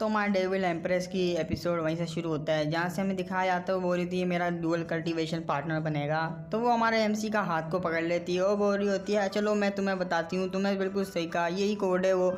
तो my devil empress की episode वहीं से शुरू होता है, जहाँ से हमें दिखाया जाता है। वो बोल रही थी मेरा डुअल कल्टीवेशन पार्टनर बनेगा। तो वो हमारे एमसी का हाथ को पकड़ लेती है और बोल रही होती है चलो मैं तुम्हें बताती हूँ। तुम्हें बिल्कुल सही कहा, यही कोड है, वो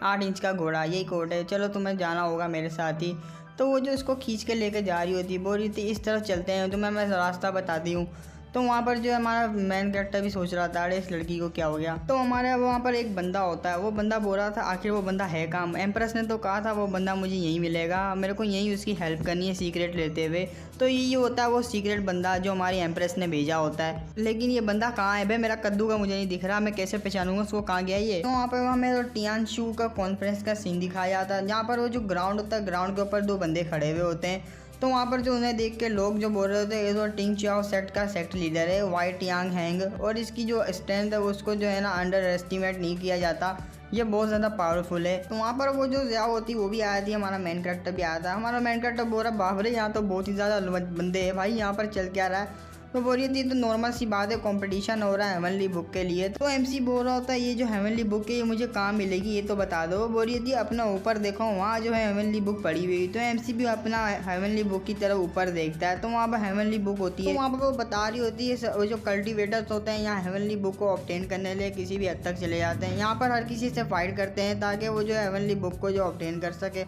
8 इंच का घोड़ा, यही कोड है, चलो तुम्हें जाना होगा मेरे साथ ही। तो वो जो इसको खींच के लेके जा रही होती है, बोल रही थी इस तरफ चलते हैं, तुम्हें मैं रास्ता बताती हूँ। तो वहाँ पर जो है हमारा मेन कैरेक्टर भी सोच रहा था अरे इस लड़की को क्या हो गया। तो हमारे वहाँ पर एक बंदा होता है, वो बंदा बोल रहा था आखिर वो बंदा है काम। एम्प्रेस ने तो कहा था वो बंदा मुझे यहीं मिलेगा, मेरे को यहीं उसकी हेल्प करनी है सीक्रेट लेते हुए। तो ये होता है वो सीक्रेट बंदा जो हमारी एम्प्रेस ने भेजा होता है। लेकिन ये बंदा कहाँ है भाई, मेरा कद्दू का मुझे नहीं दिख रहा, मैं कैसे पहचानूंगा उसको, कहाँ गया ये। तो वहाँ पर हमें टियानशू का कॉन्फ्रेंस का सीन दिखाया जाता है, जहाँ पर वो जो ग्राउंड होता है, ग्राउंड के ऊपर 2 बंदे खड़े हुए होते हैं। तो वहाँ पर जो उन्हें देख के लोग जो बोल रहे थे ये तो टिंग चाओ सेक्ट का सेक्ट लीडर है, वाइट यांग हैंग, और इसकी जो स्ट्रेंथ है उसको जो है ना अंडर एस्टिमेट नहीं किया जाता, ये बहुत ज़्यादा पावरफुल है। तो वहाँ पर वो जो ज़्यादा होती वो भी आया थी, हमारा मेन कैरेक्टर भी आया था। हमारा मेन कैरेक्टर बोल रहा बाप रे यहाँ तो बहुत ही ज़्यादा बंदे हैं भाई, यहाँ पर चल क्या रहा है। तो बोल रही थी तो नॉर्मल सी बात है, कंपटीशन हो रहा है हेवनली बुक के लिए। तो एमसी बोल रहा होता है ये जो हेवनली बुक है ये मुझे कहाँ मिलेगी ये तो बता दो। बोल रही थी अपना ऊपर देखो वहाँ जो है हेवनली बुक पड़ी हुई। तो एमसी भी अपना हेवनली बुक की तरफ ऊपर देखता है, तो वहाँ पर हेवनली बुक होती है। तो वहाँ पर वो बता रही होती है वो जो कल्टिवेटर्स होते हैं यहाँ हेवनली बुक को ऑब्टेन करने के लिए किसी भी हद तक चले जाते हैं, यहाँ पर हर किसी से फाइट करते हैं ताकि वो जो हेवनली बुक को जो ऑब्टेन कर सके।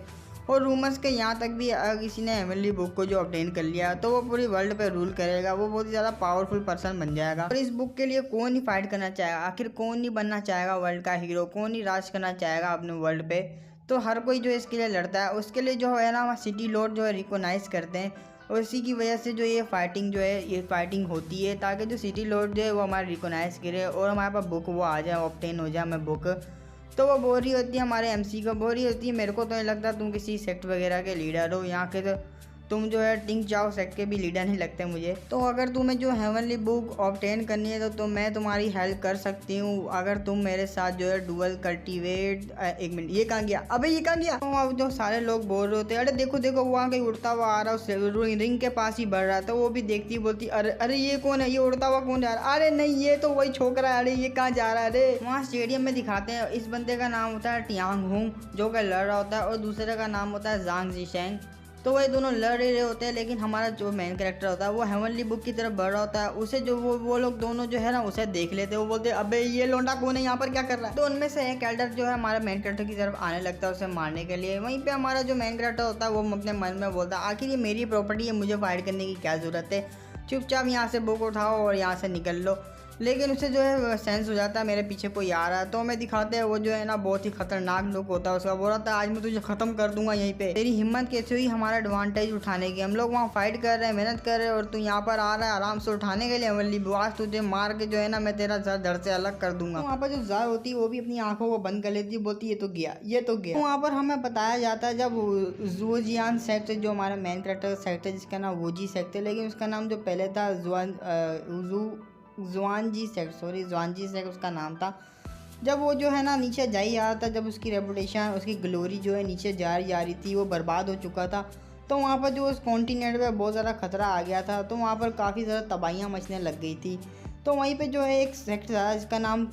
और रूमर्स के यहाँ तक भी अगर किसी ने हेवनली बुक को जो ऑब्टेन कर लिया तो वो पूरी वर्ल्ड पे रूल करेगा, वो बहुत ही ज़्यादा पावरफुल पर्सन बन जाएगा। और इस बुक के लिए कौन ही फाइट करना चाहेगा, आखिर कौन नहीं बनना चाहेगा वर्ल्ड का हीरो, कौन ही राज करना चाहेगा अपने वर्ल्ड पे। तो हर कोई जो इसके लिए लड़ता है, उसके लिए जो है ना सिटी लॉर्ड जो है रिकोगनाइज करते हैं, और इसी की वजह से जो ये फाइटिंग होती है ताकि जो सिटी लॉर्ड जो है वो हमारे रिकोगनाइज करे और हमारे पास बुक वो आ जाए, ऑब्टेन हो जाए हमें बुक। तो वो बोल रही होती है हमारे एमसी को, बोल रही होती है मेरे को तो नहीं लगता तुम किसी सेक्ट वगैरह के लीडर हो यहाँ के, तो तुम जो है टिंग चाओ सेक्ट के भी लीडर नहीं लगते मुझे। तो अगर तुम्हें जो हेवनली बुक ऑब्टेन करनी है तो मैं तुम्हारी हेल्प कर सकती हूँ, अगर तुम मेरे साथ जो है डुअल कल्टीवेट। एक मिनट ये कहाँ गया, अबे ये कहाँ गया। तो अब जो सारे लोग बोल रहे होते अरे देखो देखो वहाँ कहीं उड़ता हुआ आ रहा है, रिंग के पास ही बढ़ रहा है। तो वो भी देखती बोलती अरे अरे ये कौन है, ये उड़ता हुआ कौन जा रहा है, अरे नहीं ये तो वही छोकरा है, अरे ये कहाँ जा रहा है। अरे वहाँ स्टेडियम में दिखाते हैं इस बंदे का नाम होता है टियांग हुंग जो कि लड़ रहा होता है, और दूसरे का नाम होता है जांग जीशेंग। तो वही दोनों लड़ ही रहे होते हैं, लेकिन हमारा जो मेन कैरेक्टर होता है वो हेवनली बुक की तरफ बढ़ रहा होता है। उसे जो वो लोग दोनों जो है ना उसे देख लेते हैं, वो बोलते हैं अबे ये लोंडा कौन है, यहाँ पर क्या कर रहा है। तो उनमें से एक एल्डर जो है हमारे मेन कैरेक्टर की तरफ आने लगता है उसे मारने के लिए। वहीं पे हमारा जो मेन कैरेक्टर होता है वो अपने मन में बोलता है आखिर ये मेरी प्रॉपर्टी है, मुझे फाइट करने की क्या ज़रूरत है, चुपचाप यहाँ से बुक उठाओ और यहाँ से निकल लो। लेकिन उसे जो है सेंस हो जाता है मेरे पीछे कोई आ रहा है। तो हमें दिखाते हैं वो जो है ना बहुत ही खतरनाक लुक होता है उसका, बोल रहा था आज मैं तुझे ख़त्म कर दूंगा यहीं पे, तेरी हिम्मत कैसे हुई हमारा एडवांटेज उठाने की, हम लोग वहाँ फाइट कर रहे हैं, मेहनत कर रहे हैं, और तू यहाँ पर आ रहा है आराम से उठाने के लिए हेवनली बुक, आज तुझे मार के जो है ना मैं तेरा सर धड़ से अलग कर दूंगा। तो वहाँ पर जो जार होती है वो भी अपनी आंखों को बंद कर लेती है, बोलती ये तो गया ये तो गया। तो वहाँ पर हमें बताया जाता है जब जूजियान सेक्ट जो हमारा मेन कैरेक्टर सेक्ट है जिसका नाम वोजी सेक्ट है, लेकिन उसका नाम जो पहले था जुआनजी सेक्ट उसका नाम था। जब वो जो है ना नीचे जा ही आ रहा था, जब उसकी रेपुटेशन उसकी ग्लोरी जो है नीचे जा रही थी, वो बर्बाद हो चुका था। तो वहाँ पर जो उस कॉन्टिनेंट पे बहुत ज़्यादा खतरा आ गया था, तो वहाँ पर काफ़ी ज़्यादा तबाहियाँ मचने लग गई थी। तो वहीं पे जो है एक सेक्ट था जिसका नाम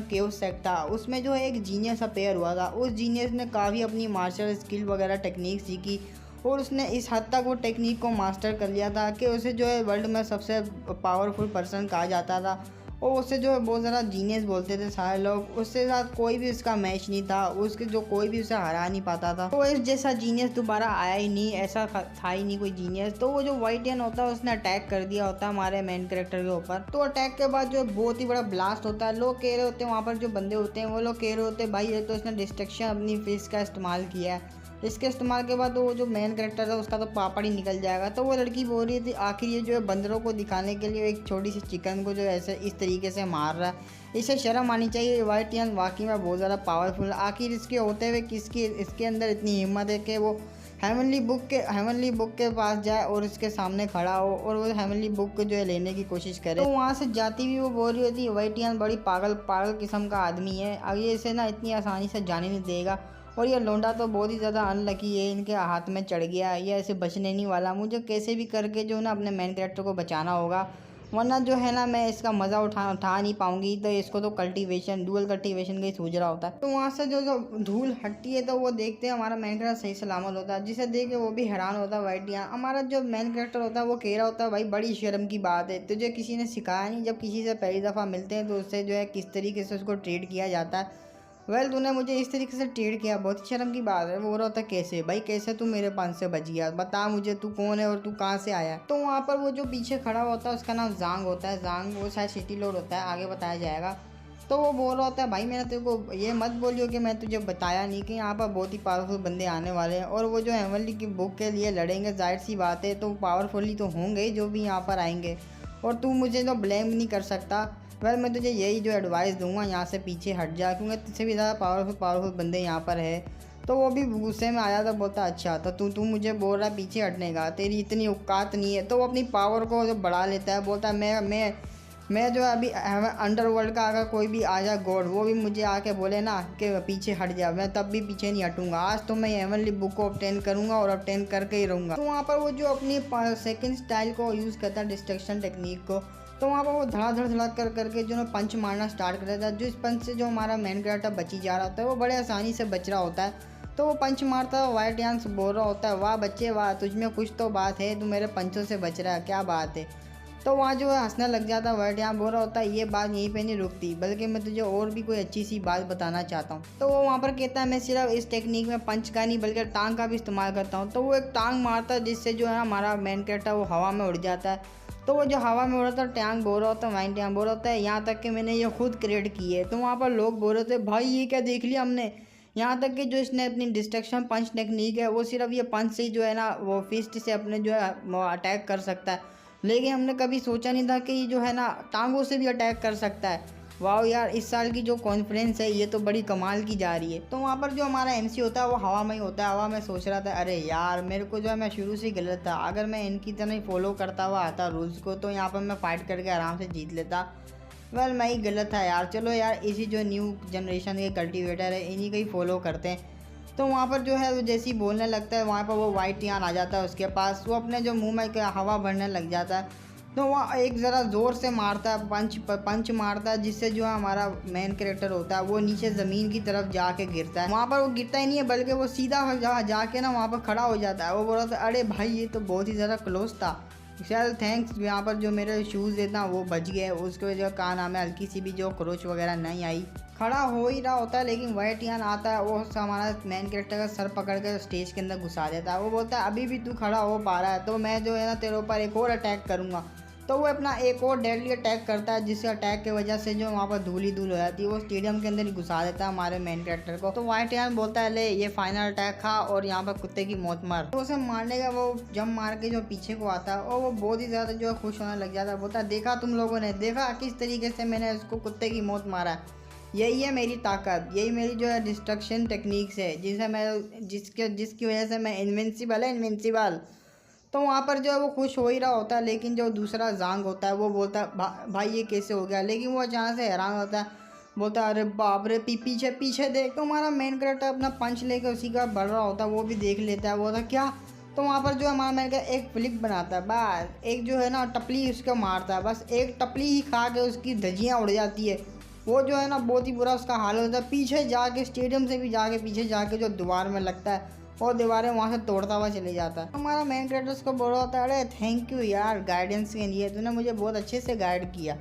केव सेक्ट था, उसमें जो है एक जीनियस अपेयर हुआ था। उस जीनियस ने काफ़ी अपनी मार्शल स्किल वगैरह टेक्निक सीखी, और उसने इस हद तक वो टेक्निक को मास्टर कर लिया था कि उसे जो है वर्ल्ड में सबसे पावरफुल पर्सन कहा जाता था, और उससे जो है बहुत ज़्यादा जीनियस बोलते थे सारे लोग। उसके साथ कोई भी उसका मैच नहीं था, उसके जो कोई भी उसे हरा नहीं पाता था। तो इस जैसा जीनियस दोबारा आया ही नहीं, ऐसा था ही नहीं कोई जीनियस। तो वो जो वाइट एन होता है उसने अटैक कर दिया होता है हमारे मेन कैरेक्टर के ऊपर। तो अटैक के बाद जो बहुत ही बड़ा ब्लास्ट होता है, लोग कह रहे होते हैं वहाँ पर जो बंदे होते हैं वो लोग कह रहे होते हैं भाई ये तो इसने डिस्ट्रक्शन अपनी फेस का इस्तेमाल किया है, इसके इस्तेमाल के बाद वो जो मेन कैरेक्टर है उसका तो पापड़ ही निकल जाएगा। तो वो लड़की बोल रही थी आखिर ये जो है बंदरों को दिखाने के लिए एक छोटी सी चिकन को जो ऐसे इस तरीके से मार रहा है, इसे शर्म आनी चाहिए। वाइट यान वाकई में बहुत ज़्यादा पावरफुल, आखिर इसके होते हुए इसके अंदर इतनी हिम्मत है कि वो हेवनली बुक के पास जाए और इसके सामने खड़ा हो और वो हेवनली बुक को जो है लेने की कोशिश करे। तो वहाँ से जाती भी वो बोल रही होती है वाइट यान बड़ी पागल किस्म का आदमी है, अब ये इसे ना इतनी आसानी से जाने नहीं देगा, और ये लोंडा तो बहुत ही ज़्यादा अनलकी है, इनके हाथ में चढ़ गया, ये ऐसे बचने नहीं वाला, मुझे कैसे भी करके जो ना अपने मेन कैरेक्टर को बचाना होगा। वरना जो है ना मैं इसका मज़ा उठा नहीं पाऊंगी। तो इसको तो कल्टीवेशन, डुअल कल्टीवेशन का ही सूझ रहा होता है। तो वहाँ से जो धूल हटती है तो वो देखते हैं हमारा मेन कैरेक्टर सही सलामत होता है, जिसे देख के वो भी हैरान होता है। वाइट यहाँ हमारा जो मेन कैरेक्टर होता है वो कह रहा होता है, भाई बड़ी शर्म की बात है, तुझे किसी ने सिखाया नहीं, जब किसी से पहली दफ़ा मिलते हैं तो उससे जो है किस तरीके से उसको ट्रीट किया जाता है। वेल तूने मुझे इस तरीके से ट्रीट किया, बहुत ही शर्म की बात है। वो हो रहा होता है कैसे भाई, कैसे तू मेरे पास से बच गया, बता मुझे तू कौन है और तू कहाँ से आया। तो वहाँ पर वो जो पीछे खड़ा होता है उसका नाम जांग होता है। जांग वो शायद सिटी लॉर्ड होता है, आगे बताया जाएगा। तो वो बोल रहा होता है, भाई मैंने तेरे को ये मत बोलियो कि मैं तुझे बताया नहीं कि यहाँ पर बहुत ही पावरफुल बंदे आने वाले हैं और वो जो हेवनली की बुक के लिए लड़ेंगे। जाहिर सी बात है, तो पावरफुली तो होंगे जो भी यहाँ पर आएंगे, और तू मुझे तो ब्लेम नहीं कर सकता। वेल मैं तुझे यही जो एडवाइस दूंगा, यहाँ से पीछे हट जा, क्योंकि तुझसे भी ज़्यादा पावरफुल बंदे यहाँ पर है। तो वो भी गुस्से में आया था, बोलता अच्छा तो तू मुझे बोल रहा है पीछे हटने का, तेरी इतनी औकात नहीं है। तो वो अपनी पावर को जो बढ़ा लेता है, बोलता है मैं जो अभी अंडरवर्ल्ड का अगर कोई भी आ जाए गॉड, वो भी मुझे आके बोले ना कि पीछे हट जा, मैं तब भी पीछे नहीं हटूंगा। आज तो मैं हेवनली बुक को ऑब्टेन करूंगा और ऑब्टेन करके ही रहूँगा। तो वहाँ पर वो जो अपनी सेकंड स्टाइल को यूज़ करता है, डिस्ट्रक्शन टेक्निक को, तो वहाँ पर वो धड़ा करके जो ना पंच मारना स्टार्ट कर देता है। जो इस पंच से जो हमारा मेन कैरेक्टर बची जा रहा होता है वो बड़े आसानी से बच रहा होता है। तो वो पंच मारता है, वाइट यांग बोल रहा होता है, वाह बच्चे वाह, तुझमें कुछ तो बात है, तू मेरे पंचों से बच रहा है, क्या बात है। तो वहाँ जो है हंसने लग जाता है। वाइट यांग बोल रहा होता है, ये बात यहीं पे नहीं रुकती, बल्कि मैं तुझे और भी कोई अच्छी सी बात बताना चाहता हूँ। तो वो वहाँ पर कहता है, मैं सिर्फ इस टेक्निक में पंच का नहीं बल्कि टांग का भी इस्तेमाल करता हूँ। तो वो एक टांग मारता है जिससे जो है हमारा मेन कैरेक्टर वो हवा में उड़ जाता है। तो वो जो हवा में उड़ रहा था, टैंग बोल रहा होता है, वाइन टैंग बोल रहा होता है, यहाँ तक कि मैंने ये खुद क्रिएट की है। तो वहाँ पर लोग बोल रहे थे, भाई ये क्या देख लिया हमने, यहाँ तक कि जो इसने अपनी डिस्ट्रक्शन पंच टेक्निक है वो सिर्फ ये पंच से ही जो है ना वो फिस्ट से अपने जो है अटैक कर सकता है, लेकिन हमने कभी सोचा नहीं था कि ये जो है ना टांगों से भी अटैक कर सकता है। वाह यार, इस साल की जो कॉन्फ्रेंस है ये तो बड़ी कमाल की जा रही है। तो वहाँ पर जो हमारा एमसी होता है वो हवा में ही होता है। हवा में सोच रहा था, अरे यार मेरे को जो है मैं शुरू से ही गलत था, अगर मैं इनकी तरह ही फॉलो करता हुआ आता रूल्स को तो यहाँ पर मैं फ़ाइट करके आराम से जीत लेता। वेल मैं ही गलत था यार, चलो यार इसी जो न्यू जनरेशन के कल्टिवेटर है इन्हीं का ही फॉलो करते हैं। तो वहाँ पर जो है वो जैसे ही बोलने लगता है, वहाँ पर वो वाइट यान आ जाता है उसके पास, वो अपने जो मुँह में हवा भरने लग जाता है। तो वह एक ज़रा ज़ोर से मारता है, पंच मारता है, जिससे जो है हमारा मेन कैरेक्टर होता है वो नीचे ज़मीन की तरफ जाके गिरता है। वहाँ पर वो गिरता ही नहीं है बल्कि वो सीधा जाके ना वहाँ पर खड़ा हो जाता है। वो बोल रहा था, अरे भाई ये तो बहुत ही ज़्यादा क्लोज था, शायद थैंक्स यहाँ पर जो मेरे शूज़ देता वो बच गए, उसके वजह का नाम है हल्की सी भी जो क्रोच वगैरह नहीं आई। खड़ा हो ही रहा होता है लेकिन वाइट यान आता है, वो हमारा मेन कैरेक्टर का सर पकड़ कर स्टेज के अंदर घुसा देता है। वो बोलता है, अभी भी तू खड़ा हो पा रहा है तो मैं जो है ना तेरे ऊपर एक और अटैक करूँगा। तो वो अपना एक और डेडली अटैक करता है, जिससे अटैक की वजह से जो वहाँ पर धूल ही धूल हो जाती है, वो स्टेडियम के अंदर ही घुसा देता है हमारे मेन कैरेक्टर को। तो वाइट यान बोलता है, ले ये फाइनल अटैक खा और यहाँ पर कुत्ते की मौत मार। तो उसे मारने का वो जंप मार के जो पीछे को आता है और वो बहुत ही ज़्यादा जो है खुश होने लग जाता है। बोलता है, देखा तुम लोगों ने, देखा किस तरीके से मैंने उसको कुत्ते की मौत मारा है, यही है मेरी ताकत, यही मेरी जो है डिस्ट्रक्शन टेक्निक्स है, जिसे मैं जिसकी वजह से मैं इनविंसिबल। तो वहाँ पर जो है वो खुश हो ही रहा होता है, लेकिन जो दूसरा जांग होता है वो बोलता है, भाई ये कैसे हो गया। लेकिन वो अचानक से हैरान होता है, बोलता है, अरे बाप रे पीछे देख। तो हमारा मेन कैरेक्टर अपना पंच लेकर उसी का बढ़ रहा होता है, वो भी देख लेता है। वो होता क्या, तो वहाँ पर जो है हमारा मेन कैरेक्टर एक फ्लिक बनाता है, बस एक जो है ना टपली उसको मारता है, बस एक टपली ही खा के उसकी धज्जियाँ उड़ जाती है। वो जो है ना बहुत ही बुरा उसका हाल होता है, पीछे जाके स्टेडियम से भी जाके पीछे जाके जो दीवार में लगता है और दीवारें वहाँ से तोड़ता हुआ चले जाता है। हमारा मेन कैरेक्टर उसको बोल रहा होता है, अरे थैंक यू यार गाइडेंस के लिए, तूने मुझे बहुत अच्छे से गाइड किया।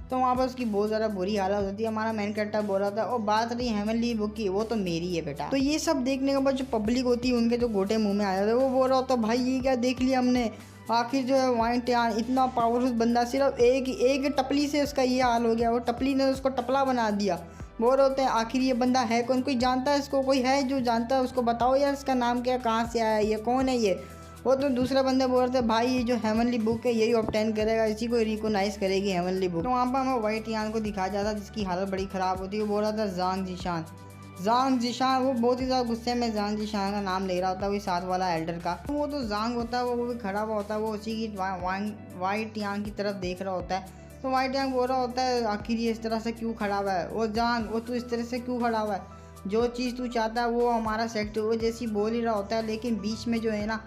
तो वहाँ पर उसकी बहुत ज़्यादा बुरी हालत होती है। हमारा मेन कैरेक्टर बोल रहा था, और बात रही हेवनली बुक की, वो तो मेरी है बेटा। तो ये सब देखने के बाद जो पब्लिक होती है उनके जो गोटे मुँह में आ जाते हैं, वो बोल रहा होता है, भाई ये क्या देख लिया हमने, आखिर जो है वाइट यान इतना पावरफुल बंदा सिर्फ एक टपली से उसका ये हाल हो गया, वो टपली ने उसको टपला बना दिया। बोल होते हैं, आखिर ये बंदा है कौन, कोई जानता है इसको, कोई है जो जानता है उसको बताओ यार, इसका नाम क्या, कहाँ से आया, ये कौन है ये। वो तो दूसरे बंदे बोल रहे थे, भाई ये जो हेवनली बुक है यही ऑब्टेन करेगा, इसी को रिकॉग्नाइज करेगी हेवनली बुक। तो वहाँ पर हमें वाइट यान को दिखाया जाता है जिसकी हालत बड़ी ख़राब होती है। वो बोल रहा था जांग जिशान, वो बहुत ही ज़्यादा गुस्से में जांग जिशान का नाम ले रहा होता है, वही साथ वाला एल्डर का। तो वो तो जांग होता है, वो भी खड़ा हुआ होता है, वो उसी की वाइट यान की तरफ देख रहा होता है। तो वाइट यांग बोल रहा होता है, आखिर ये इस तरह से क्यों खड़ा हुआ है, वो जान वो तू इस तरह से क्यों खड़ा हुआ है, जो चीज़ तू चाहता है वो हमारा सेक्टर, वो जैसी बोल ही रहा होता है। लेकिन बीच में जो है ना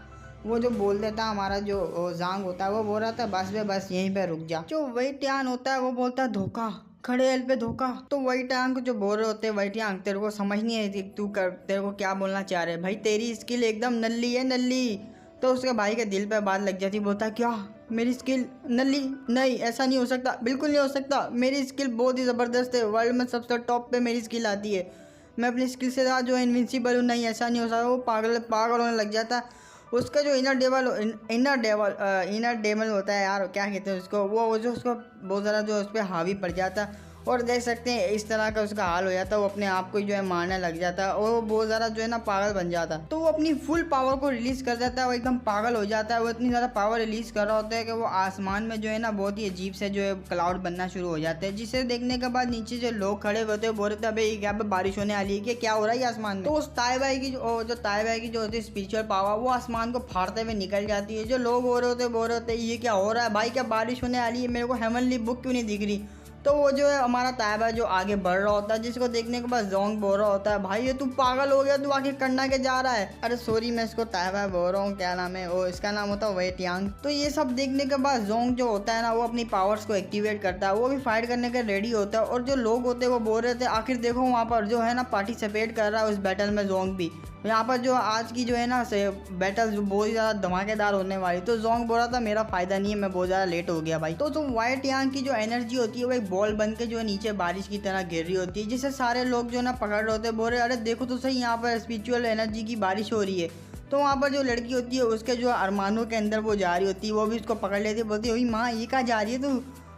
वो जो बोल देता हमारा जो जांग होता है वो बोल रहा था बस बे बस यहीं पे रुक जा। जो वही ट्यान होता है वो बोलता है धोखा, खड़े एल पे धोखा। तो वही टांग को जो बोल रहे होते हैं वही टांग तेरे को समझ नहीं है तू कर तेरे को क्या बोलना चाह रहे भाई, तेरी स्किल एकदम नल्ली है नल्ली। तो उसके भाई के दिल पे बात लग जाती, बोलता क्या मेरी स्किल नल्ली, नहीं ऐसा नहीं हो सकता, बिल्कुल नहीं हो सकता, मेरी स्किल बहुत ही ज़बरदस्त है, वर्ल्ड में सबसे टॉप पे मेरी स्किल आती है, मैं अपनी स्किल से ज़्यादा जो इनविंसिबल हूँ, नहीं ऐसा नहीं हो सकता। वो पागल पागल होने लग जाता। उसका जो इनर डेमल होता है यार, क्या कहते हैं उसको, वो जो उसको बहुत ज़्यादा जो उस पर हावी पड़ जाता है और देख सकते हैं इस तरह का उसका हाल हो जाता है। वो अपने आप को जो है मारने लग जाता है और वो बहुत ज़्यादा जो है ना पागल बन जाता है। तो वो अपनी फुल पावर को रिलीज़ कर देता है, वो एकदम पागल हो जाता है। वो इतनी ज़्यादा पावर रिलीज़ कर रहा होता है कि वो आसमान में जो है ना बहुत ही अजीब से जो है क्लाउड बनना शुरू हो जाते हैं, जिसे देखने के बाद नीचे जो लोग खड़े होते हैं बोल रहे थे अबे यहाँ पे बारिश होने वाली है कि क्या हो रहा है आसमान में। तो उस ताई भाई की जो ताई भाई की जो होती है स्पिरिचुअल पावर वो आसमान को फाड़ते हुए निकल जाती है। जो लोग बोल रहे होते ये क्या हो रहा है भाई, क्या बारिश होने वाली है, मेरे को हेवनली बुक क्यों नहीं दिख रही। तो वो जो है हमारा ताइबा जो आगे बढ़ रहा होता है, जिसको देखने के बाद जोंग बोल रहा होता है भाई ये तू पागल हो गया, तू आगे करना के जा रहा है। अरे सॉरी मैं इसको ताइबा बोल रहा हूँ, क्या नाम है वो, इसका नाम होता है वेट यांग। तो ये सब देखने के बाद जोंग जो होता है ना वो अपनी पावर्स को एक्टिवेट करता है, वो भी फाइट करने के रेडी होता है। और जो लोग होते हैं वो बोल रहे थे आखिर देखो वहाँ पर जो है ना पार्टिसिपेट कर रहा है उस बैटल में जोंग भी। यहाँ पर जो आज की जो है ना बैटल जो बहुत ही ज़्यादा धमाकेदार होने वाली। तो जोंग बोल रहा था मेरा फ़ायदा नहीं है, मैं बहुत ज़्यादा लेट हो गया भाई। तो वाइट यांग की जो एनर्जी होती है वो एक बॉल बन के जो है नीचे बारिश की तरह गिर रही होती है, जिससे सारे लोग जो है ना पकड़ रहे होते हैं, बोल रहे अरे देखो तो सही यहाँ पर स्पिरिचुअल एनर्जी की बारिश हो रही है। तो वहाँ पर जो लड़की होती है उसके जो अरमानों के अंदर वो जा रही होती है, वो भी उसको पकड़ लेती है, बोलती है वही माँ ये कहाँ जा रही है तू।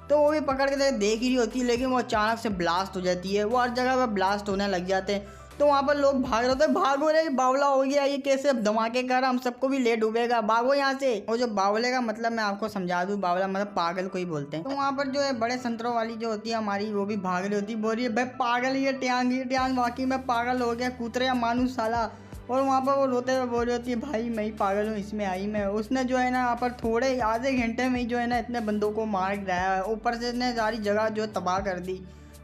तो वो भी पकड़ के देख ही रही होती है, लेकिन वो अचानक से ब्लास्ट हो जाती है, वो हर जगह पर ब्लास्ट होने लग जाते हैं। तो वहाँ पर लोग भाग रहे होते हैं, भागो रे बावला हो गया ये, कैसे अब धमाके कर हम सबको भी ले डूबेगा, भागो यहाँ से। वो जो बावले का मतलब मैं आपको समझा दूँ, बावला मतलब पागल को ही बोलते हैं। तो वहाँ पर जो है बड़े संतरों वाली जो होती है हमारी, वो भी भाग रही होती है, बोल रही है भाई पागल ये ट्यांग वाकई में पागल हो गया, कूतरे मानूस साला। और वहाँ पर वो रोते हुए बोल रही होती है भाई मैं ही पागल हूँ, इसमें आई मैं। उसने जो है ना यहाँ पर थोड़े आधे घंटे में ही जो है ना इतने बंदों को मार गिराया है, ऊपर से इसने सारी जगह जो है तबाह कर दी।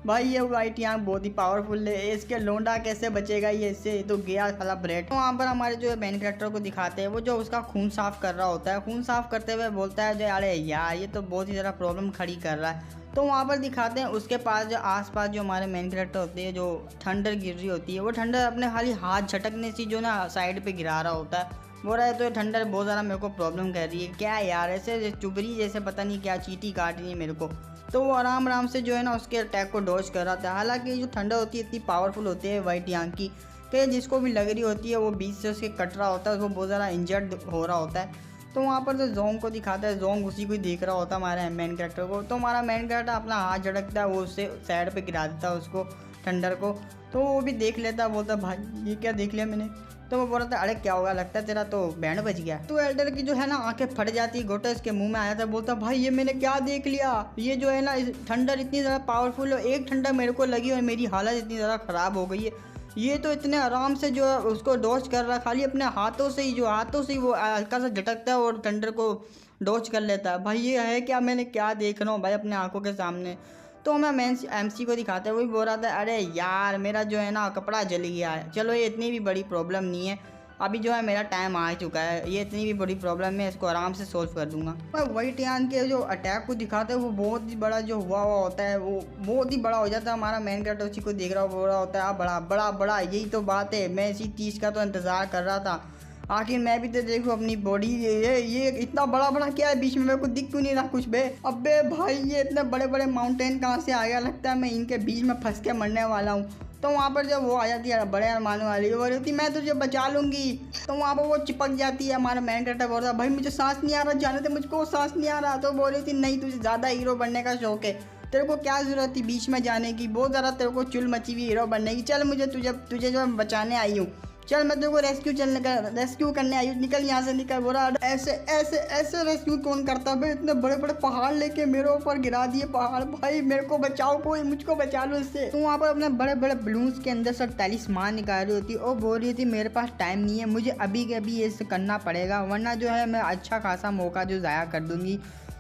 भाई ये वाइट यांग बहुत ही पावरफुल है, इसके लोंडा कैसे बचेगा ये इससे, तो गया साला ब्रेड। तो वहाँ पर हमारे जो मेन कैरेक्टर को दिखाते हैं, वो जो उसका खून साफ कर रहा होता है, खून साफ करते हुए बोलता है जो अरे यार ये तो बहुत ही ज़्यादा प्रॉब्लम खड़ी कर रहा है। तो वहाँ पर दिखाते हैं उसके पास जो आसपास जो हमारे मेन कैरेक्टर होते हैं, जो ठंडर गिर रही होती है, वो ठंडर अपने खाली हाथ झटकने से जो ना साइड पे गिरा रहा होता है। बोल रहा है तो ये ठंडर बहुत ज़्यादा मेरे को प्रॉब्लम कर रही है, क्या यार ऐसे चुभरी जैसे पता नहीं क्या चींटी काट रही है मेरे को। तो वो आराम आराम से जो है ना उसके अटैक को डॉज कर रहा था। हालांकि जो ठंडर होती है इतनी पावरफुल होती है वाइट यांग की कि जिसको भी लग रही होती है वो बीच से उसके कट रहा होता है, वो बहुत ज़्यादा इंजर्ड हो रहा होता है। तो वहाँ पर जो जोंग को दिखाता है, जोंग उसी को ही देख रहा होता है हमारे मेन कैरेक्टर को। तो हमारा मेन कैरेक्टर अपना हाथ झटकता है, वो उससे साइड पे गिरा देता है उसको ठंडर को। तो वो भी देख लेता है, बोलता भाई ये क्या देख लिया मैंने। तो वो बोल रहा था अरे क्या होगा, लगता है तेरा तो बैंड बज गया। तो एल्डर की जो है ना आंखें फट जाती, गोटा इसके मुंह में आया था, बोलता भाई ये मैंने क्या देख लिया, ये जो है ना ठंडर इतनी ज़्यादा पावरफुल है, एक ठंडर मेरे को लगी और मेरी हालत इतनी ज़्यादा ख़राब हो गई है। ये तो इतने आराम से जो है उसको डॉज कर रहा है, खाली अपने हाथों से ही वो हल्का सा झटकता है और ठंडर को डॉज कर लेता है। भाई ये है क्या, मैंने क्या देख रहा हूँ भाई अपने आंखों के सामने। तो हमें एमसी को दिखाते हैं, वही बोल रहा था अरे यार मेरा जो है ना कपड़ा जल गया है, चलो ये इतनी भी बड़ी प्रॉब्लम नहीं है, अभी जो है मेरा टाइम आ चुका है, ये इतनी भी बड़ी प्रॉब्लम है, इसको आराम से सोल्व कर दूंगा। पर वाइट यांग के जो अटैक को दिखाते हैं वो बहुत ही बड़ा जो हुआ होता है, वो बहुत ही बड़ा हो जाता है। हमारा मेन कैरेक्टर उसी को देख रहा बोल रहा होता है बड़ा बड़ा बड़ा, यही तो बात है, मैं इसी चीज़ का तो इंतज़ार कर रहा था, आखिर मैं भी तो देखूँ अपनी बॉडी, ये इतना बड़ा बड़ा क्या है बीच में, मेरे को दिख क्यों नहीं रहा कुछ बे। अबे भाई ये इतने बड़े बड़े माउंटेन कहाँ से आ गया, लगता है मैं इनके बीच में फंस के मरने वाला हूँ। तो वहाँ पर जब वो आ जाती है बड़े अरमानों वाली, वो बोलती मैं तुझे बचा लूँगी। तो वहाँ पर वो चिपक जाती है, हमारा मेन कैरेक्टर बोल रहा भाई मुझे सांस नहीं आ रहा, जाने दे मुझको सांस नहीं आ रहा। तो बोल रही थी नहीं तुझे ज़्यादा हीरो बनने का शौक है, तेरे को क्या ज़रूरत थी बीच में जाने की, बहुत ज़्यादा तेरे को चुल मची हुई हीरो बनने की, चल मुझे तुझे जो बचाने आई हूँ, चल मैं तेरे को रेस्क्यू करने आई हूँ, निकल यहाँ से निकल। बोला ऐसे ऐसे ऐसे रेस्क्यू कौन करता भाई, इतने बड़े बड़े पहाड़ लेके मेरे ऊपर गिरा दिए पहाड़, भाई मेरे को बचाओ, कोई मुझको बचा लो इससे। तो वहाँ पर अपने बड़े बड़े बलून्स के अंदर से तलिस्मान निकाल रही होती और बोल रही थी मेरे पास टाइम नहीं है, मुझे अभी के अभी ये करना पड़ेगा, वरना जो है मैं अच्छा खासा मौका जो ज़ाया कर दूँगी।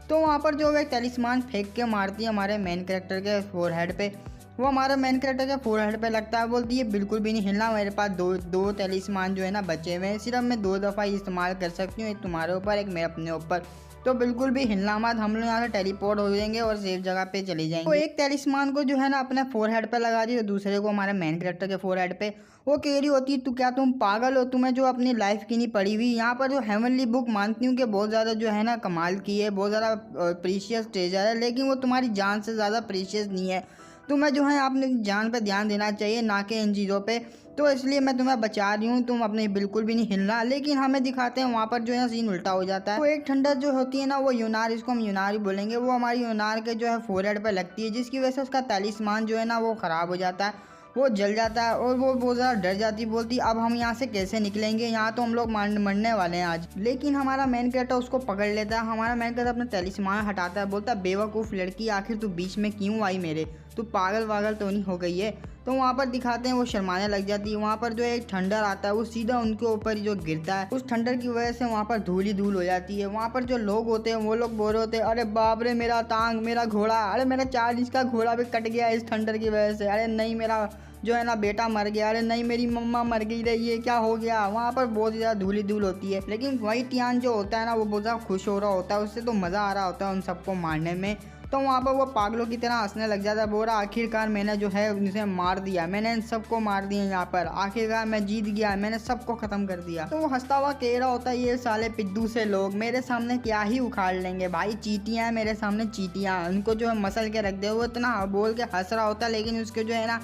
तो वहाँ पर जो है तलिस्मान फेंक के मारती है हमारे मेन कैरेक्टर के फोरहेड पे, वो हमारा मेन कैरेक्टर के फोरहेड पे लगता है, बोलती है बिल्कुल भी नहीं हिलना, मेरे पास दो तलिस्मान जो है ना बचे हुए हैं, सिर्फ मैं 2 दफ़ा इस्तेमाल कर सकती हूँ, एक तुम्हारे ऊपर एक मैं अपने ऊपर, तो बिल्कुल भी हिलना मत, हम लोग यहाँ से टेलीपोर्ट हो जाएंगे और सेफ जगह पे चले जाएंगे। तो एक तलिस्मान को जो है ना अपने फोरहेड पे लगा दी, तो दूसरे को हमारे मेन कैरेक्टर के फोरहेड पे। वो कह रही होती है तू क्या तुम पागल हो, तुम्हें जो अपनी लाइफ की नहीं पड़ी हुई। यहाँ पर जो हेवनली बुक मानती हूँ कि बहुत ज़्यादा जो है ना कमाल की है, बहुत ज़्यादा प्रीशियस ट्रेजर है, लेकिन वो तुम्हारी जान से ज़्यादा प्रीशियस नहीं है। तुम्हें जो है अपनी जान पे ध्यान देना चाहिए, ना कि इन चीज़ों पे, तो इसलिए मैं तुम्हें बचा रही हूँ, तुम अपने बिल्कुल भी नहीं हिलना। लेकिन हमें दिखाते हैं वहाँ पर जो है सीन उल्टा हो जाता है। वो एक ठंडर जो होती है ना, वो यूनार, इसको हम यूनार ही बोलेंगे, वो हमारी यूनार के जो है फोरहेड पर लगती है, जिसकी वजह से उसका तलिस्मान जो है ना वो ख़राब हो जाता है, वो जल जाता है और वो बहुत ज़्यादा डर जाती, बोलती अब हम यहाँ से कैसे निकलेंगे, यहाँ तो हम लोग मरने वाले हैं आज। लेकिन हमारा मेन कैरेक्टर उसको पकड़ लेता है। हमारा मेन कैरेक्टर अपना तलिस्मान हटाता है, बोलता है बेवकूफ़ लड़की, आखिर तू बीच में क्यों आई मेरे, तू पागल वागल तो नहीं हो गई है। तो वहाँ पर दिखाते हैं वो शर्माने लग जाती है। वहाँ पर जो एक ठंडर आता है, वो सीधा उनके ऊपर जो गिरता है, उस ठंडर की वजह से वहाँ पर धूल ही धूल हो जाती है। वहाँ पर जो लोग होते हैं वो लोग बोल रहे होते हैं अरे बाप रे मेरा टांग, मेरा घोड़ा, अरे मेरा 4 इंच का घोड़ा भी कट गया इस ठंडर की वजह से, अरे नहीं मेरा जो है ना बेटा मर गया, अरे नहीं मेरी मम्मा मर गई रे, ये क्या हो गया। वहाँ पर बहुत ज़्यादा धूल ही धूल होती है। लेकिन वही टियान जो होता है ना वो बहुत ज़्यादा खुश हो रहा होता है, उससे तो मज़ा आ रहा होता है उन सबको मारने में। तो वहाँ पर वो पागलों की तरह हंसने लग जाता है, बोल रहा आखिरकार मैंने जो है उनसे मार दिया, मैंने इन सबको मार दिया, यहाँ पर आखिरकार मैं जीत गया, मैंने सबको ख़त्म कर दिया। तो वो हंसता हुआ कह रहा होता है ये साले पिद्दू से लोग मेरे सामने क्या ही उखाड़ लेंगे भाई, चीटियाँ हैं मेरे सामने, चीटियाँ, उनको जो है मसल के रख दे। वो इतना बोल के हंस रहा होता है, लेकिन उसके जो है ना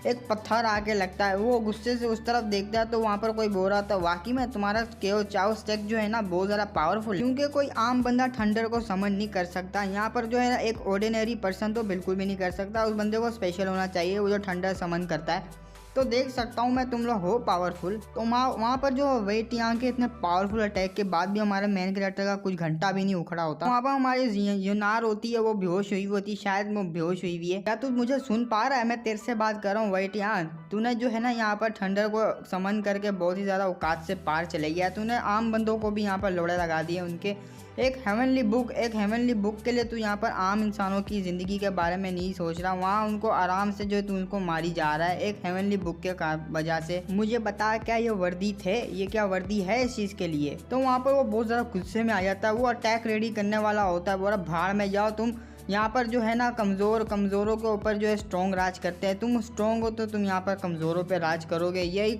एक पत्थर आके लगता है, वो गुस्से से उस तरफ देखता है, तो वहाँ पर कोई बोल रहा था वाकई में तुम्हारा केओ चाओ स्टेक जो है ना बहुत ज़्यादा पावरफुल, क्योंकि कोई आम बंदा थंडर को समझ नहीं कर सकता। यहाँ पर जो है ना एक ऑर्डिनरी पर्सन तो बिल्कुल भी नहीं कर सकता, उस बंदे को स्पेशल होना चाहिए वो जो थंडर समन करता है। तो देख सकता हूँ मैं तुम लोग हो पावरफुल। तो वहाँ पर जो वेट यहाँ के इतने पावरफुल अटैक के बाद भी हमारे मेन कैरेक्टर का कुछ घंटा भी नहीं उखड़ा होता। वहाँ पर हमारी यूनार होती है, वो बेहोश हुई होती है, शायद वो बेहोश हुई हुई है। क्या तू मुझे सुन पा रहा है, मैं तेरे से बात कर रहा हूँ वेट यहाँ। तूने जो है ना यहाँ पर थंडर को समन करके बहुत ही ज़्यादा औकात से पार चले गया, तूने आम बंदों को भी यहाँ पर लोड़े लगा दिए उनके। एक हेवनली बुक के लिए तू यहाँ पर आम इंसानों की ज़िंदगी के बारे में नहीं सोच रहा, वहाँ उनको आराम से जो तू उनको मारी जा रहा है एक हेवनली बुक के वजह से। मुझे बता क्या ये वर्दी थे, ये क्या वर्दी है इस चीज़ के लिए। तो वहाँ पर वो बहुत ज़्यादा गुस्से में आ जाता है, वो अटैक रेडी करने वाला होता है, बोला भाड़ में जाओ तुम, यहाँ पर जो है ना कमज़ोरों के ऊपर जो है स्ट्रॉन्ग राज करते हैं, तुम स्ट्रॉन्ग हो तो तुम यहाँ पर कमज़ोरों पे राज करोगे, यही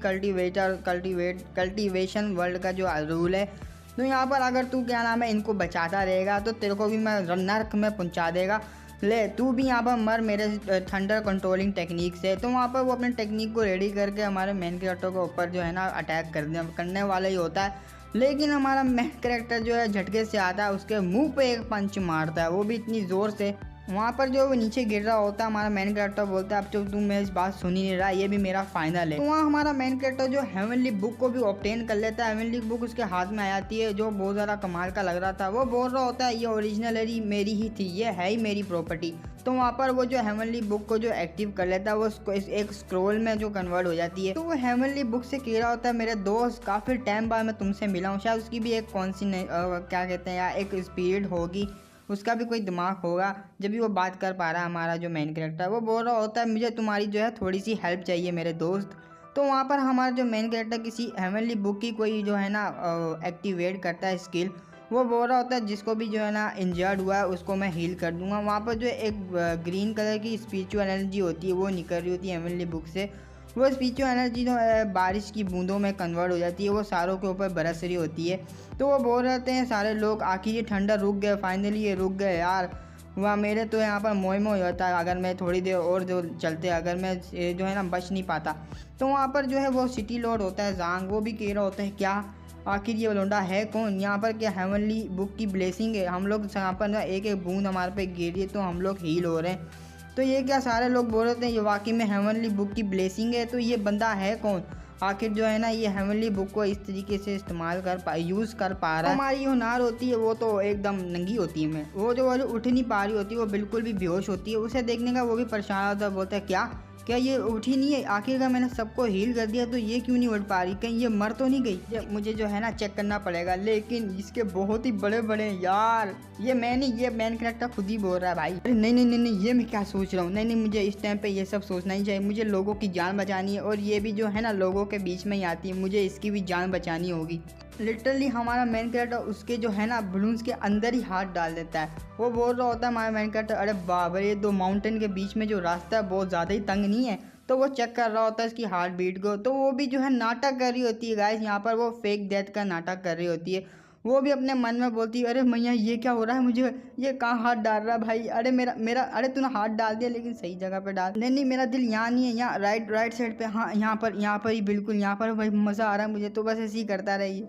कल्टीवेशन वर्ल्ड का जो रूल है। तो यहाँ पर अगर तू क्या नाम है इनको बचाता रहेगा तो तेरे को भी मैं नर्क में पहुँचा देगा, ले तू भी यहाँ पर मर मेरे थंडर कंट्रोलिंग टेक्निक से। तो वहाँ पर वो अपने टेक्निक को रेडी करके हमारे मेन कैरेक्टर के ऊपर जो है ना अटैक करने वाला ही होता है। लेकिन हमारा मेन कैरेक्टर जो है झटके से आता है, उसके मुंह पे एक पंच मारता है, वो भी इतनी ज़ोर से। वहाँ पर जो वो नीचे गिर रहा होता है, हमारा मेन कैरेक्टर बोलता है अब तो तुम मेरी बात सुन ही नहीं रहा, ये भी मेरा फाइनल है। तो वहाँ हमारा मेन कैरेक्टर जो हेवनली बुक को भी ऑब्टेन कर लेता है, हेवनली बुक उसके हाथ में आ जाती है, जो बहुत ज़्यादा कमाल का लग रहा था। वो बोल रहा होता है ये ओरिजिनली मेरी ही थी, ये है ही मेरी प्रॉपर्टी। तो वहाँ पर वो जो हेवनली बुक को जो एक्टिव कर लेता है, वो एक स्क्रोल में जो कन्वर्ट हो जाती है। तो वो हेवनली बुक से कह रहा होता है मेरे दोस्त काफ़ी टाइम बाद मैं तुमसे मिला हूँ, शायद उसकी भी एक कौन सी क्या कहते हैं यार एक स्पिरिट होगी, उसका भी कोई दिमाग होगा, जब भी वो बात कर पा रहा है। हमारा जो मेन कैरेक्टर वो बोल रहा होता है मुझे तुम्हारी जो है थोड़ी सी हेल्प चाहिए मेरे दोस्त। तो वहाँ पर हमारा जो मेन कैरेक्टर किसी हेवनली बुक की कोई जो है ना एक्टिवेट करता है स्किल, वो बोल रहा होता है जिसको भी जो है ना इंजर्ड हुआ है उसको मैं हील कर दूंगा। वहाँ पर जो एक ग्रीन कलर की स्पिरिचुअल एनर्जी होती है वो निकल रही होती है हेवनली बुक से, वो स्पिरिचुअल एनर्जी जो है बारिश की बूंदों में कन्वर्ट हो जाती है, वो सारों के ऊपर बरस रही होती है। तो वो बोल रहे हैं सारे लोग आखिर ये ठंडा रुक गए, फाइनली ये रुक गए यार, वहाँ मेरे तो यहाँ पर मोह हो जाता है अगर मैं थोड़ी देर और जो चलते, अगर मैं जो है ना बच नहीं पाता। तो वहाँ पर जो है वो सिटी लॉर्ड होता है जांग, वो भी कह रहा होता है क्या आखिर ये लोंडा है कौन, यहाँ पर क्या हेवनली बुक की ब्लेसिंग है, हम लोग यहाँ पर एक एक बूंद हमारे पे गिर रही है तो हम लोग हील हो रहे हैं। तो ये क्या सारे लोग बोल रहे थे ये वाकई में हेवनली बुक की ब्लेसिंग है, तो ये बंदा है कौन आखिर जो है ना ये हेवनली बुक को इस तरीके से इस्तेमाल यूज़ कर पा रहा है। हमारी यूनार होती है वो तो एकदम नंगी होती है, मैं वो जो उठ नहीं पा रही होती है, वो बिल्कुल भी बेहोश होती है, उसे देखने का वो भी परेशान होता है, बोलता है क्या क्या ये उठी नहीं है? आखिरकार मैंने सबको हील कर दिया तो ये क्यों नहीं उठ पा रही? कहीं ये मर तो नहीं गई? मुझे जो है ना चेक करना पड़ेगा, लेकिन इसके बहुत ही बड़े बड़े यार। ये मैं नहीं, ये मेन कैरेक्टर खुद ही बोल रहा है भाई। अरे नहीं नहीं नहीं नहीं, ये मैं क्या सोच रहा हूँ? नहीं नहीं, मुझे इस टाइम पे ये सब सोचना ही चाहिए। मुझे लोगों की जान बचानी है और ये भी जो है ना लोगों के बीच में ही आती है, मुझे इसकी भी जान बचानी होगी। लिटरली हमारा मेन कैरेक्टर उसके जो है ना बलून्स के अंदर ही हाथ डाल देता है। वो बोल रहा होता है हमारा मेन कैरेक्टर, अरे बाबा ये दो माउंटेन के बीच में जो रास्ता है बहुत ज़्यादा ही तंग नहीं है? तो वो चेक कर रहा होता है इसकी हार्ट बीट को। तो वो भी जो है नाटक कर रही होती है गाइस, यहाँ पर वो फेक डेथ का नाटक कर रही होती है। वो भी अपने मन में बोलती है, अरे मैया ये क्या हो रहा है? मुझे ये कहाँ हाथ डाल रहा है भाई? अरे मेरा मेरा अरे तूने हाथ डाल दिया लेकिन सही जगह पे डाल। नहीं नहीं, मेरा दिल यहाँ नहीं है, यहाँ राइट साइड पे। हाँ यहाँ पर ही, बिल्कुल यहाँ पर भाई। मज़ा आ रहा है मुझे तो, बस ऐसे ही करता रहिए।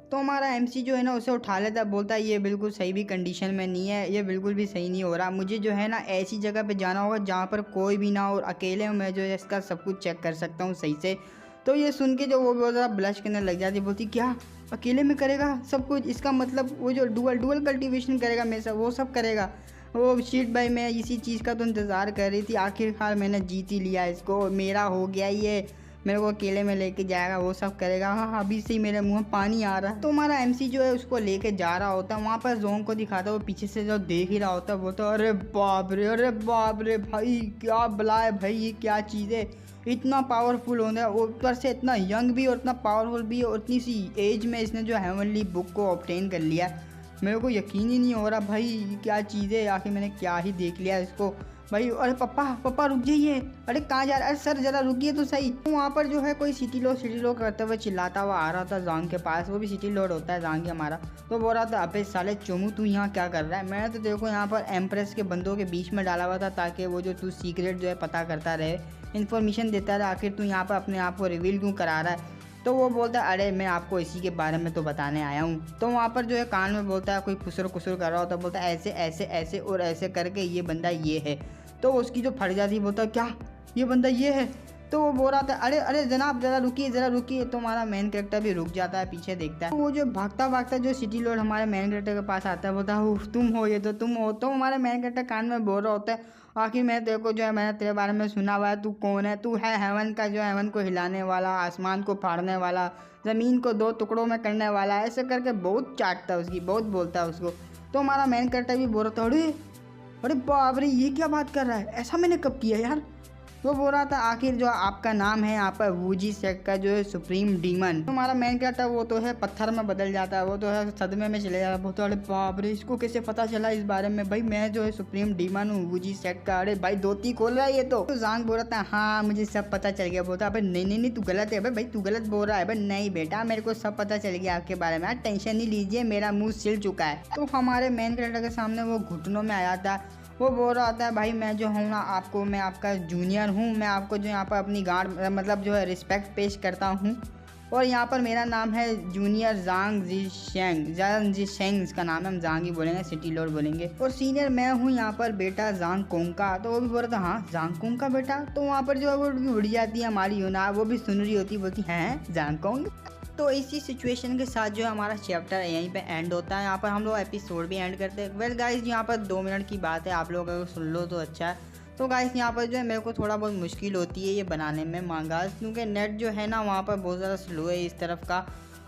तो हमारा एमसी जो है ना उसे उठा लेता है, बोलता है ये बिल्कुल सही भी कंडीशन में नहीं है, ये बिल्कुल भी सही नहीं हो रहा। मुझे जो है ना ऐसी जगह पे जाना होगा जहाँ पर कोई भी ना हो और अकेले मैं जो है इसका सब कुछ चेक कर सकता हूँ सही से। तो ये सुन के जो वो बहुत ज़्यादा ब्लश करने लग जाती है, बोलती क्या अकेले में करेगा सब कुछ? इसका मतलब वो जो डुअल कल्टीवेशन करेगा मेरे साथ वो सब करेगा? वो शीट भाई, मैं इसी चीज़ का तो इंतज़ार कर रही थी। आखिरकार मैंने जीत ही लिया इसको, मेरा हो गया ये। मेरे को अकेले में लेके जाएगा, वो सब करेगा। हाँ अभी से ही मेरे मुंह में पानी आ रहा है। तो हमारा एमसी जो है उसको लेके जा रहा होता है, वहाँ पर जोंग को दिखाता है। वो पीछे से जो देख ही रहा होता है, बोलता है अरे बाप रे भाई क्या बला है भाई, ये क्या चीज़ है? इतना पावरफुल होना है, ऊपर से इतना यंग भी और इतना पावरफुल भी, और इतनी सी एज में इसने जो हेवनली बुक को ऑब्टेन कर लिया। मेरे को यकीन ही नहीं हो रहा भाई क्या चीज़ है, आखिर मैंने क्या ही देख लिया इसको भाई। अरे पापा रुक जाइए। अरे कहाँ जा रहा है? अरे सर जरा रुकिए तो सही। तो वहाँ पर जो है कोई सिटी लोड करते हुए चिल्लाता हुआ आ रहा था जांग के पास। वो भी सिटी लोड होता है जांग हमारा। तो बोल रहा था अबे साले चोमू तू यहाँ क्या कर रहा है? मैंने तो देखो यहाँ पर एम्प्रेस के बंदों के बीच में डाला हुआ था ताकि वो जो तू सीक्रेट जो है पता करता रहे, इन्फॉर्मेशन देता रहे। आखिर तू यहाँ पर अपने आप को रिवील क्यों करा रहा है? तो वो बोलता है अरे मैं आपको इसी के बारे में तो बताने आया हूँ। तो वहाँ पर जो है कान में बोलता है, कोई खुसर खुसर कर रहा होता है, बोलता है ऐसे ऐसे ऐसे और ऐसे करके ये बंदा ये है। तो उसकी जो फट जाती है, बोलता है क्या ये बंदा ये है? तो वो बोल रहा था अरे जनाब ज़रा रुकिए। तो हमारा मेन कैरेक्टर भी रुक जाता है, पीछे देखता है। तो वो जो भागता जो सिटी लॉर्ड हमारे मेन कैरेक्टर के पास आता है, बोलता है तुम हो, ये तो तुम हो। तो हमारे मेन कैरेक्टर कान में बोल रहा होता है, आखिर मैं तेरे को जो है मैंने तेरे बारे में सुना हुआ है, तू कौन है? तू है हेवन का, जो हेवन को हिलाने वाला, आसमान को फाड़ने वाला, ज़मीन को दो टुकड़ों में करने वाला। ऐसे करके बहुत चाटता है उसकी, बहुत बोलता है उसको। तो हमारा मेन कैरेक्टर भी बोल रहा था अरे बाप रे ये क्या बात कर रहा है, ऐसा मैंने कब किया यार? वो बोल रहा था आखिर जो आपका नाम है यहाँ पर वूजी सेक्ट का जो है सुप्रीम डीमन। तो हमारा मेन कैरेक्टर वो तो है पत्थर में बदल जाता है, वो तो है सदमे में चले जाता है। वो तो अरे बाप रे इसको कैसे पता चला इस बारे में? भाई मैं जो है सुप्रीम डीमन हूँ वूजी सेक्ट का। अरे भाई धोती खोल रहा है ये तो जांग बोल रहा था हाँ मुझे सब पता चल गया। बोलता अबे नहीं तू गलत है भाई, तू गलत बोल रहा है भाई। नहीं बेटा मेरे को सब पता चल गया आपके बारे में, टेंशन नहीं लीजिए, मेरा मुँह सिल चुका है। तो हमारे मेन कैरेक्टर के सामने वो घुटनों में आया था। वो बोल रहा था भाई मैं जो हूँ ना आपको, मैं आपका जूनियर हूँ, मैं आपको जो यहाँ पर अपनी गार्ड मतलब जो है रिस्पेक्ट पेश करता हूँ। और यहाँ पर मेरा नाम है जूनियर जांग जिशेंग इसका नाम है, हम जांग ही बोलेंगे, सिटी लॉर्ड बोलेंगे। और सीनियर मैं हूँ यहाँ पर बेटा जांग कोंग का। तो वो भी बोल रहा था हाँ जांग कोंग का बेटा। तो वहाँ पर जो है वो उड़ जाती है हमारी यूना, वो भी सुन रही होती, बोलती हैं जांग कोंग। तो इसी सिचुएशन के साथ जो है हमारा चैप्टर यहीं पे एंड होता है। यहाँ पर हम लोग एपिसोड भी एंड करते हैं। वेल गाइस यहाँ पर 2 मिनट की बात है, आप लोग अगर सुन लो तो अच्छा है। तो गाइस यहाँ पर जो है मेरे को थोड़ा बहुत मुश्किल होती है ये बनाने में मांगास, क्योंकि नेट जो है ना वहाँ पर बहुत ज़्यादा स्लो है इस तरफ का।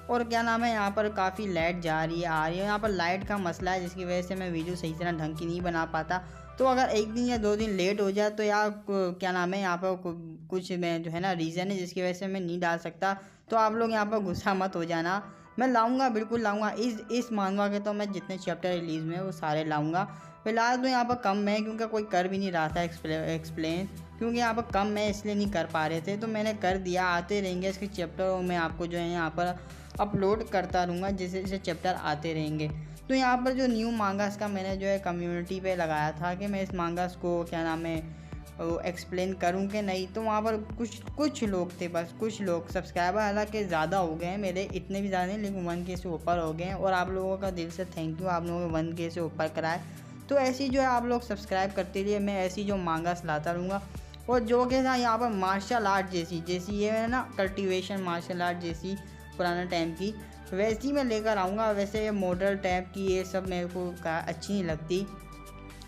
और क्या नाम है यहाँ पर काफ़ी लाइट जा रही है आ रही है, यहाँ पर लाइट का मसला है जिसकी वजह से मैं वीडियो सही तरह ढंग की नहीं बना पाता। तो अगर 1 दिन या 2 दिन लेट हो जाए तो यार क्या नाम है यहाँ पर कुछ मैं जो है ना रीज़न है जिसकी वजह से मैं नहीं डाल सकता। तो आप लोग यहाँ पर गुस्सा मत हो जाना, मैं लाऊंगा बिल्कुल लाऊंगा। इस मानवा के तो मैं जितने चैप्टर रिलीज़ में वो सारे लाऊंगा। फिलहाल तो यहाँ पर कम है क्योंकि कोई कर भी नहीं रहा था एक्सप्लेन, क्योंकि यहाँ पर कम है इसलिए नहीं कर पा रहे थे। तो मैंने कर दिया, आते रहेंगे इसके चैप्टर और मैं आपको जो है यहाँ पर अपलोड करता रहूँगा जैसे जैसे चैप्टर आते रहेंगे। तो यहाँ पर जो न्यू मांगास का मैंने जो है कम्युनिटी पे लगाया था कि मैं इस मांगास को क्या नाम है एक्सप्लेन करूँ कि नहीं। तो वहाँ पर कुछ लोग थे, बस कुछ लोग। सब्सक्राइबर हालांकि ज़्यादा हो गए हैं मेरे, इतने भी ज़्यादा नहीं लेकिन 1K से ऊपर हो गए हैं। और आप लोगों का दिल से थैंक यू, आप लोगों ने 1K से ऊपर कराए। तो ऐसी जो है आप लोग सब्सक्राइब करते रहिए, मैं ऐसी जो मांगास लाता रहूँगा। और जो कि ना यहाँ पर मार्शल आर्ट जैसी ये है ना कल्टीवेशन मार्शल आर्ट जैसी पुराने टाइम की, वैसी मैं लेकर आऊँगा। वैसे ये मॉडल टाइप की ये सब मेरे को अच्छी नहीं लगती।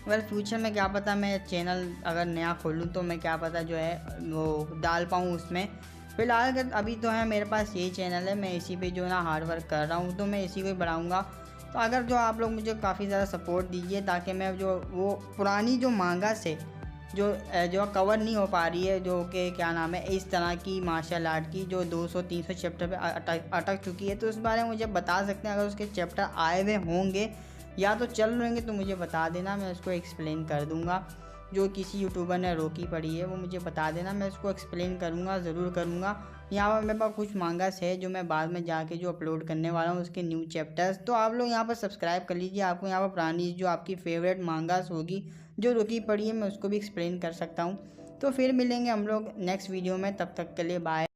वेल फ्यूचर में क्या पता मैं चैनल अगर नया खोलूँ तो मैं क्या पता जो है वो डाल पाऊँ उसमें। फ़िलहाल अभी तो है मेरे पास यही चैनल है, मैं इसी पे जो है ना हार्ड वर्क कर रहा हूँ, तो मैं इसी को ही बढ़ाऊँगा। तो अगर जो आप लोग मुझे काफ़ी ज़्यादा सपोर्ट दीजिए ताकि मैं जो वो पुरानी जो मांगा से जो कवर नहीं हो पा रही है, जो कि क्या नाम है इस तरह की मार्शल आर्ट की जो 200-300 चैप्टर पे अटक चुकी है, तो उस बारे में मुझे बता सकते हैं। अगर उसके चैप्टर आए हुए होंगे या तो चल रहे होंगे तो मुझे बता देना, मैं उसको एक्सप्लेन कर दूँगा। जो किसी यूट्यूबर ने रोकी पड़ी है वो मुझे बता देना, मैं उसको एक्सप्लेन करूँगा, ज़रूर करूँगा। यहाँ पर मेरे पास कुछ मांगास है जो मैं बाद में जाके जो अपलोड करने वाला हूँ उसके न्यू चैप्टर्स। तो आप लोग यहाँ पर सब्सक्राइब कर लीजिए, आपको यहाँ पर पुरानी जो आपकी फेवरेट मांगास होगी जो रुकी पड़ी है मैं उसको भी एक्सप्लेन कर सकता हूँ। तो फिर मिलेंगे हम लोग नेक्स्ट वीडियो में, तब तक के लिए बाय।